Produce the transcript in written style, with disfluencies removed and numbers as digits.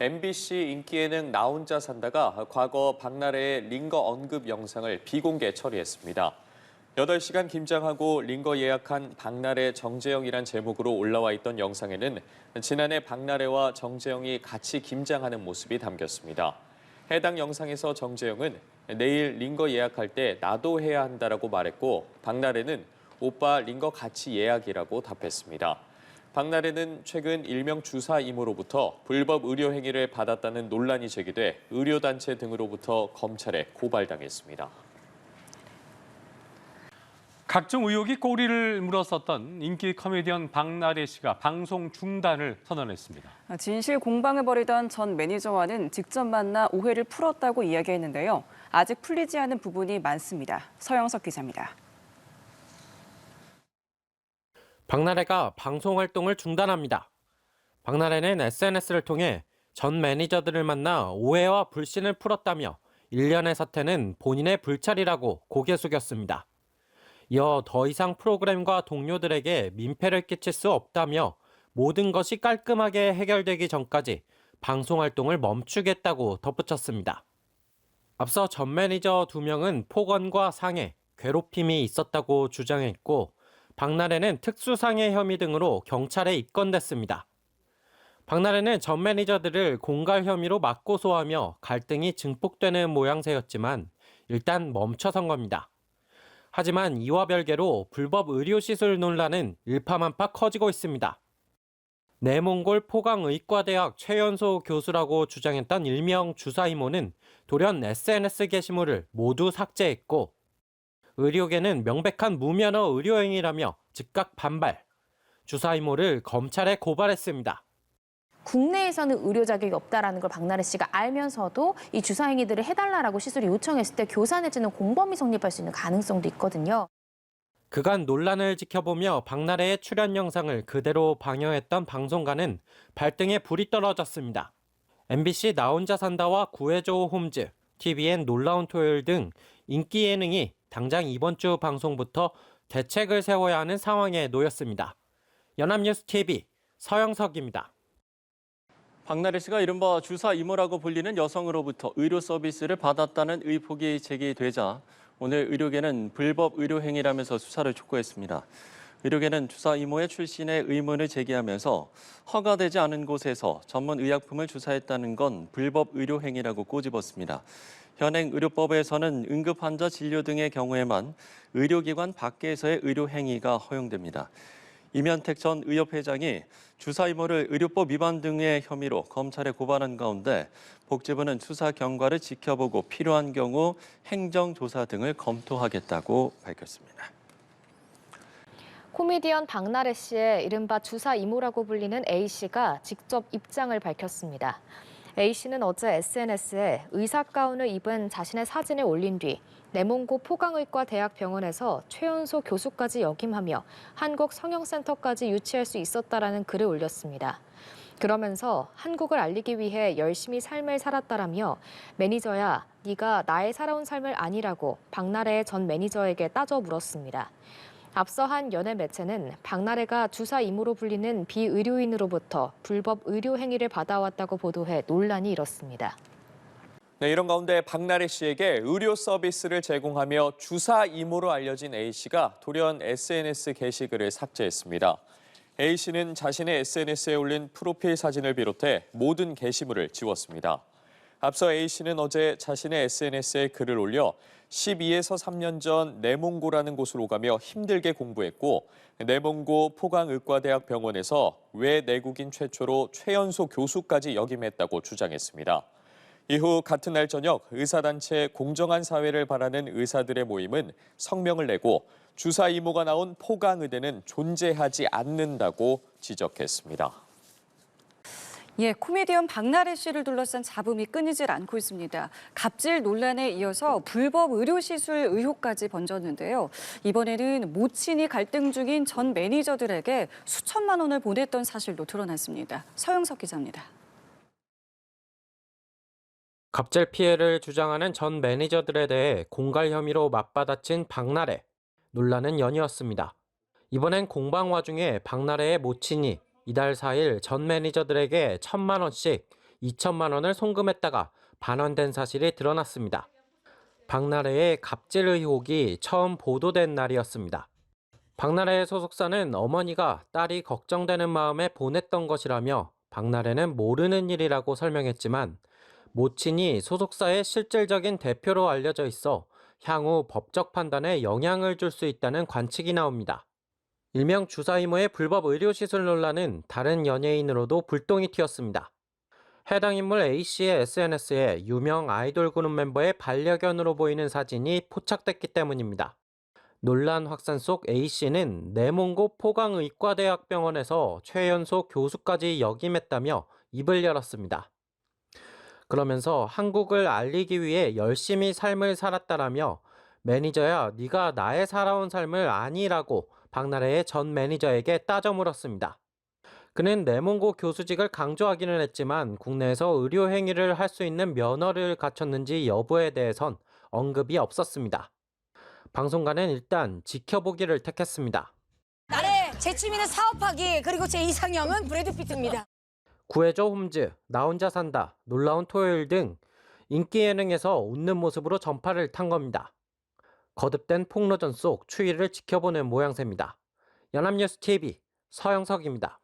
MBC 인기 예능 나 혼자 산다가 과거 박나래의 링거 언급 영상을 비공개 처리했습니다. 8시간 김장하고 링거 예약한 박나래 정재영이란 제목으로 올라와 있던 영상에는 지난해 박나래와 정재영이 같이 김장하는 모습이 담겼습니다. 해당 영상에서 정재영은 내일 링거 예약할 때 나도 해야 한다라고 말했고 박나래는 오빠 링거 같이 예약이라고 답했습니다. 박나래는 최근 일명 주사 이모로부터 불법 의료 행위를 받았다는 논란이 제기돼 의료단체 등으로부터 검찰에 고발당했습니다. 각종 의혹이 꼬리를 물었었던 인기 코미디언 박나래 씨가 방송 중단을 선언했습니다. 진실 공방을 벌이던 전 매니저와는 직접 만나 오해를 풀었다고 이야기했는데요. 아직 풀리지 않은 부분이 많습니다. 서영석 기자입니다. 박나래가 방송 활동을 중단합니다. 박나래는 SNS를 통해 전 매니저들을 만나 오해와 불신을 풀었다며 일련의 사태는 본인의 불찰이라고 고개 숙였습니다. 이어 더 이상 프로그램과 동료들에게 민폐를 끼칠 수 없다며 모든 것이 깔끔하게 해결되기 전까지 방송 활동을 멈추겠다고 덧붙였습니다. 앞서 전 매니저 2명은 폭언과 상해, 괴롭힘이 있었다고 주장했고 박나래는 특수상해 혐의 등으로 경찰에 입건됐습니다. 박나래는 전 매니저들을 공갈 혐의로 맞고소하며 갈등이 증폭되는 모양새였지만 일단 멈춰선 겁니다. 하지만 이와 별개로 불법 의료시술 논란은 일파만파 커지고 있습니다. 내몽골 포강의과대학 최연소 교수라고 주장했던 일명 주사 이모는 돌연 SNS 게시물을 모두 삭제했고 의료계는 명백한 무면허 의료행위라며 즉각 반발, 주사 이모를 검찰에 고발했습니다. 국내에서는 의료 자격이 없다라는 걸 박나래 씨가 알면서도 이 주사 행위들을 해달라고 시술을 요청했을 때 교사 내지는 공범이 성립할 수 있는 가능성도 있거든요. 그간 논란을 지켜보며 박나래의 출연 영상을 그대로 방영했던 방송가는 발등에 불이 떨어졌습니다. MBC 나 혼자 산다와 구해줘 홈즈, TVN 놀라운 토요일 등 인기 예능이 당장 이번 주 방송부터 대책을 세워야 하는 상황에 놓였습니다. 연합뉴스 TV 서영석입니다. 박나래 씨가 이른바 주사 이모라고 불리는 여성으로부터 의료 서비스를 받았다는 의혹이 제기되자 오늘 의료계는 불법 의료 행위라면서 수사를 촉구했습니다. 의료계는 주사 이모의 출신에 의문을 제기하면서 허가되지 않은 곳에서 전문 의약품을 주사했다는 건 불법 의료 행위라고 꼬집었습니다. 현행 의료법에서는 응급 환자 진료 등의 경우에만 의료기관 밖에서의 의료 행위가 허용됩니다. 이면택 전 의협회장이 주사 이모를 의료법 위반 등의 혐의로 검찰에 고발한 가운데 복지부는 수사 경과를 지켜보고 필요한 경우 행정조사 등을 검토하겠다고 밝혔습니다. 코미디언 박나래 씨의 이른바 주사 이모라고 불리는 A씨가 직접 입장을 밝혔습니다. A씨는 어제 SNS에 의사 가운을 입은 자신의 사진을 올린 뒤 내몽고 포강의과 대학병원에서 최연소 교수까지 역임하며 한국성형센터까지 유치할 수 있었다라는 글을 올렸습니다. 그러면서 한국을 알리기 위해 열심히 삶을 살았다라며 매니저야, 네가 나의 살아온 삶을 아니라고 박나래의 전 매니저에게 따져 물었습니다. 앞서 한 연예 매체는 박나래가 주사 이모로 불리는 비의료인으로부터 불법 의료 행위를 받아왔다고 보도해 논란이 일었습니다. 네, 이런 가운데 박나래 씨에게 의료 서비스를 제공하며 주사 이모로 알려진 A씨가 돌연 SNS 게시글을 삭제했습니다. A씨는 자신의 SNS에 올린 프로필 사진을 비롯해 모든 게시물을 지웠습니다. 앞서 A씨는 어제 자신의 SNS에 글을 올려 12에서 3년 전 내몽고라는 곳을 오가며 힘들게 공부했고 내몽고 포강의과대학 병원에서 외내국인 최초로 최연소 교수까지 역임했다고 주장했습니다. 이후 같은 날 저녁 의사단체 공정한 사회를 바라는 의사들의 모임은 성명을 내고 주사 이모가 나온 포강의대는 존재하지 않는다고 지적했습니다. 코미디언 박나래 씨를 둘러싼 잡음이 끊이질 않고 있습니다. 갑질 논란에 이어서 불법 의료시술 의혹까지 번졌는데요. 이번에는 모친이 갈등 중인 전 매니저들에게 수천만 원을 보냈던 사실도 드러났습니다. 서영석 기자입니다. 갑질 피해를 주장하는 전 매니저들에 대해 공갈 혐의로 맞받아친 박나래. 논란은 연이었습니다. 이번엔 공방 와중에 박나래의 모친이 이달 4일 전 매니저들에게 1,000만 원씩 2천만 원을 송금했다가 반환된 사실이 드러났습니다. 박나래의 갑질 의혹이 처음 보도된 날이었습니다. 박나래의 소속사는 어머니가 딸이 걱정되는 마음에 보냈던 것이라며 박나래는 모르는 일이라고 설명했지만 모친이 소속사의 실질적인 대표로 알려져 있어 향후 법적 판단에 영향을 줄 수 있다는 관측이 나옵니다. 일명 주사 이모의 불법 의료시술 논란은 다른 연예인으로도 불똥이 튀었습니다. 해당 인물 A씨의 SNS에 유명 아이돌 그룹 멤버의 반려견으로 보이는 사진이 포착됐기 때문입니다. 논란 확산 속 A씨는 내몽고 포강의과대학병원에서 최연소 교수까지 역임했다며 입을 열었습니다. 그러면서 한국을 알리기 위해 열심히 삶을 살았다라며 매니저야 네가 나의 살아온 삶을 아니라고 박나래의 전 매니저에게 따져 물었습니다. 그는 내몽고 교수직을 강조하기는 했지만 국내에서 의료 행위를 할 수 있는 면허를 갖췄는지 여부에 대해선 언급이 없었습니다. 방송가는 일단 지켜보기를 택했습니다. 나의 제 취미는 사업하기, 그리고 제 이상형은 브래드 피트입니다. 구해줘 홈즈, 나 혼자 산다, 놀라운 토요일 등 인기 예능에서 웃는 모습으로 전파를 탄 겁니다. 거듭된 폭로전 속 추이를 지켜보는 모양새입니다. 연합뉴스 TV 서영석입니다.